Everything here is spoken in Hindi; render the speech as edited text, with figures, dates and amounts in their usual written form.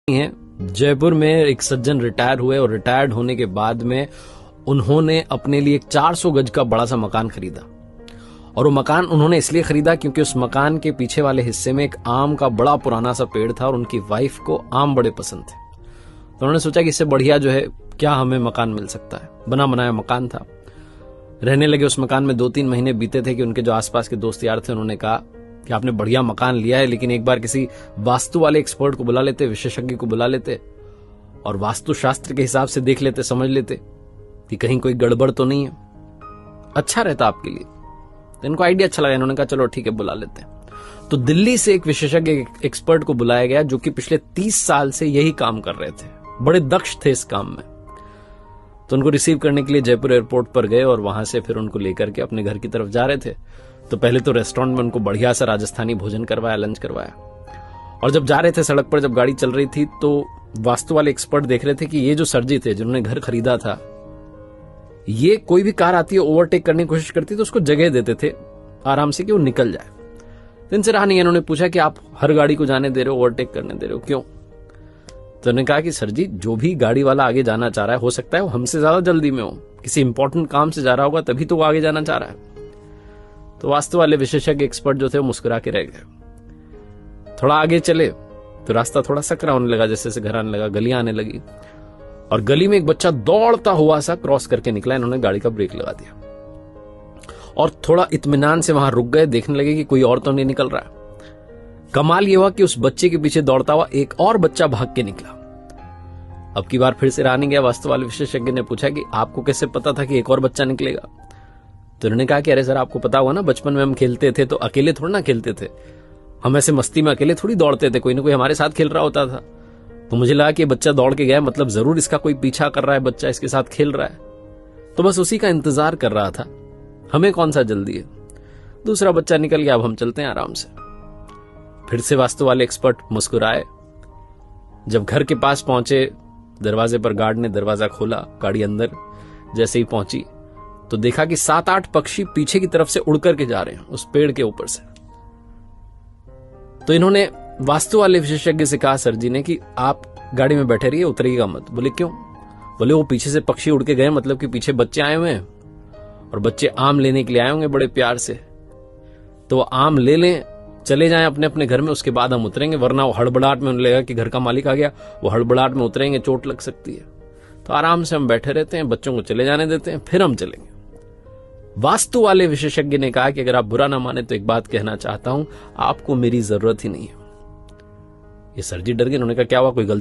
है। जयपुर में एक सज्जन रिटायर हुए और रिटायर्ड होने के बाद में उन्होंने अपने लिए एक 400 गज का बड़ा सा मकान खरीदा। और वो मकान उन्होंने इसलिए खरीदा क्योंकि उस मकान के पीछे वाले हिस्से में एक आम का बड़ा पुराना सा पेड़ था और उनकी वाइफ को आम बड़े पसंद थे। तो उन्होंने सोचा कि इससे बढ़िया जो है क्या हमें मकान मिल सकता है। बना बनाया मकान था। रहने लगे उस मकान में। 2-3 महीने बीते थे कि उनके जो आसपास के दोस्त यार थे उन्होंने कहा कि आपने बढ़िया मकान लिया है, लेकिन एक बार किसी वास्तु वाले एक्सपर्ट को बुला लेते, विशेषज्ञ को बुला लेते और वास्तु शास्त्र के हिसाब से देख लेते, समझ लेते कि कहीं कोई गड़बड़ तो नहीं है, अच्छा रहता आपके लिए। तो इनको आइडिया अच्छा लगा। इन्होंने कहा चलो ठीक है बुला लेते हैं। तो दिल्ली से एक विशेषज्ञ एक्सपर्ट को बुलाया गया जो कि पिछले 30 साल से यही काम कर रहे थे, बड़े दक्ष थे इस काम में। तो उनको रिसीव करने के लिए जयपुर एयरपोर्ट पर गए और वहां से फिर उनको लेकर के अपने घर की तरफ जा रहे थे। तो पहले तो रेस्टोरेंट में उनको बढ़िया सा राजस्थानी भोजन करवाया, लंच करवाया। और जब जा रहे थे सड़क पर, जब गाड़ी चल रही थी, तो वास्तु वाले एक्सपर्ट देख रहे थे कि ये जो सर जी थे जिन्होंने घर खरीदा था, ये कोई भी कार आती है ओवरटेक करने की कोशिश करती तो उसको जगह देते थे आराम से कि वो निकल जाए। तो इनसे रहा नहीं। इन्होंने पूछा कि आप हर गाड़ी को जाने दे रहे हो, ओवरटेक करने दे रहे हो, क्यों? तो उन्होंने कहा कि सर जी, जो भी गाड़ी वाला आगे जाना चाह रहा है, हो सकता है वो हमसे ज्यादा जल्दी में हो, किसी इंपॉर्टेंट काम से जा रहा होगा तभी तो वो आगे जाना चाह रहा है। तो वास्तु वाले विशेषज्ञ एक्सपर्ट जो थे वो मुस्कुरा के रह गए। थोड़ा आगे चले तो रास्ता थोड़ा सकरा होने लगा, जैसे जैसे घर आने लगा, गलियां आने लगी और गली में एक बच्चा दौड़ता हुआ सा क्रॉस करके निकला। इन्होंने गाड़ी का ब्रेक लगा दिया और थोड़ा इत्मीनान से वहां रुक गए, देखने लगे कि कोई और तो नहीं निकल रहा है। कमाल ये हुआ कि उस बच्चे के पीछे दौड़ता हुआ एक और बच्चा भाग के निकला। अब की बार फिर से रहा नहीं गया। वास्तु वाले विशेषज्ञ ने पूछा कि आपको कैसे पता था कि एक और बच्चा निकलेगा? तो उन्होंने कहा कि अरे सर, आपको पता हुआ ना, बचपन में हम खेलते थे तो अकेले थोड़ा ना खेलते थे, हम ऐसे मस्ती में अकेले थोड़ी दौड़ते थे, कोई ना कोई हमारे साथ खेल रहा होता था। तो मुझे लगा कि बच्चा दौड़ के गया, मतलब जरूर इसका कोई पीछा कर रहा है, बच्चा इसके साथ खेल रहा है, तो बस उसी का इंतजार कर रहा था, हमें कौन सा जल्दी है। दूसरा बच्चा निकल गया, अब हम चलते हैं आराम से। फिर से वास्तु वाले एक्सपर्ट मुस्कुराए। जब घर के पास पहुंचे, दरवाजे पर गार्ड ने दरवाजा खोला, गाड़ी अंदर जैसे ही पहुंची तो देखा कि 7-8 पक्षी पीछे की तरफ से उड़ करके जा रहे हैं उस पेड़ के ऊपर से। तो इन्होंने वास्तु वाले विशेषज्ञ से कहा सर जी ने कि आप गाड़ी में बैठे रहिए, उतरिएगा मत। बोले क्यों? बोले वो पीछे से पक्षी उड़ के गए, मतलब कि पीछे बच्चे आए हुए हैं और बच्चे आम लेने के लिए आए होंगे बड़े प्यार से, तो वो आम ले लें, चले जाएं अपने अपने घर में, उसके बाद हम उतरेंगे, वरना वो हड़बड़ाहट में उन्हें लगेगा कि घर का मालिक आ गया, वो हड़बड़ाहट में उतरेंगे, चोट लग सकती है। तो आराम से हम बैठे रहते हैं, बच्चों को चले जाने देते हैं, फिर हम चलेंगे। वास्तु वाले विशेषज्ञ ने कहा कि अगर आप बुरा ना माने तो एक बात कहना चाहता हूं, आपको मेरी जरूरत ही नहीं है। ये सर जी डर गए। उन्होंने कहा क्या हुआ, कोई गलती